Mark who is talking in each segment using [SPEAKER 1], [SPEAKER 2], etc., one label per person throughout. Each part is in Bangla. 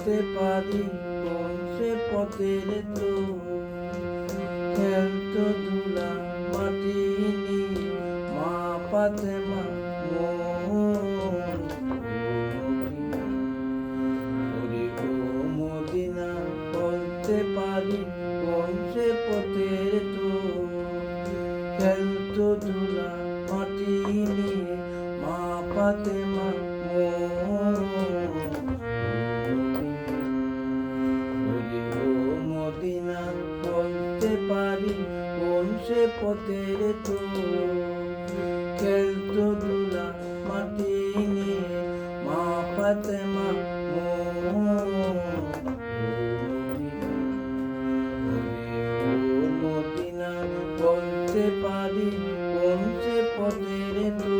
[SPEAKER 1] বলতে পারি কোন সে পথের তো খেলতো ধুলা মাটি নিয়ে মা ফাতেমা মদিনা বলতে পারি কোন সে পথের তো খেলতো ধুলা মাটি নিয়ে মা ফাতেমা মদিনা বলতে পারি কোন সে পথের তো খেলতো ধুলা মাটি নিয়ে মা ফাতেমা মদিনা বলতে পারি কোন সে পথের তো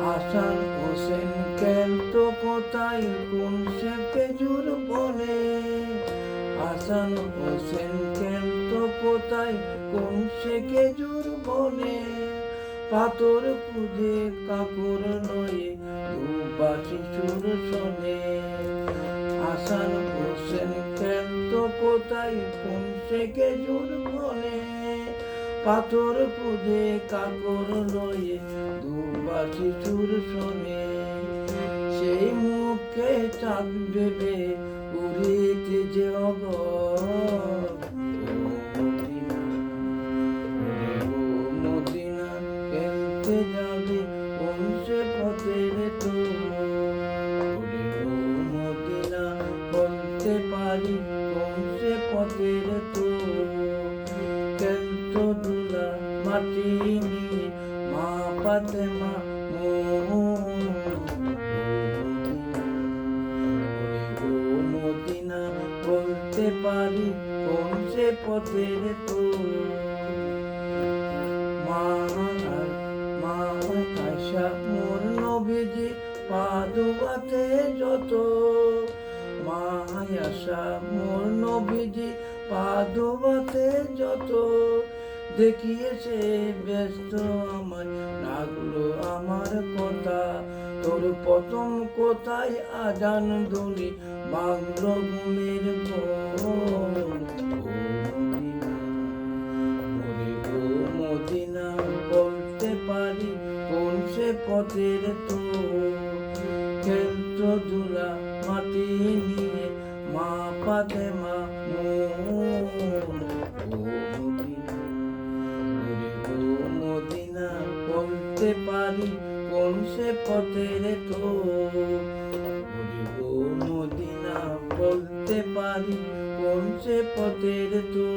[SPEAKER 1] হাসান হোসেন খেলতো কোথায় কোন সে খেজুর বনে হাসান হোসেন খেলতো কোথায় কোন সে খেজুর বনে পাথর খুঁজে কাপড় নয়ে দুপাশি সুর শোনে হাসান হোসেন খেলতো কোথায় কোন সে খেজুর বনে পাথর খুঁজে কাপড় লয়ে দুপাশি সুর শোনে সেই মুখে চাঁদ ভেবে উড়িতে যে মদিনা খেলতে যাবে কোন সে পথের তো মদিনা বলতে পারি কোন সে পথের তো খেলতো ধুলা মাটি নিয়ে মা ফাতেমা মদিনা বলতে পারি কোন সে পথের তো মা আয়সা মোর নবীজি পা দুবাতে যত মা আয়সা মোর নবীজি পা দুবাতে যত দেখিয়েছে ব্যস্ত আমার লাগলো আমার কথা তোর প্রথম কোথায় আজান ধ্বনি বাংলো ঘুমের মদিনা বলতে পারি কোন সে পথের তো খেলতো ধুলা মাটি নিয়ে মা ফাতেমা মদিনা বলতে পারি কোন সে পথের তো মদিনা বলতে পারি কোন সে পথের তো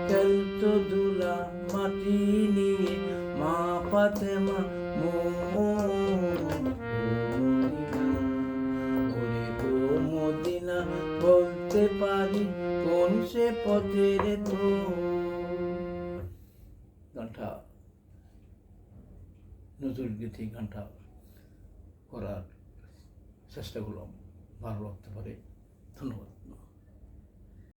[SPEAKER 1] খেলতো ধুলা মাটি নিয়ে মা ফাতেমা মদিনা বলতে পারি কোন সে পথের তো গানটা নজরুল গীতি গানটা করার চেষ্টা করলাম, ভালো লাগতে পারে। ধন্যবাদ।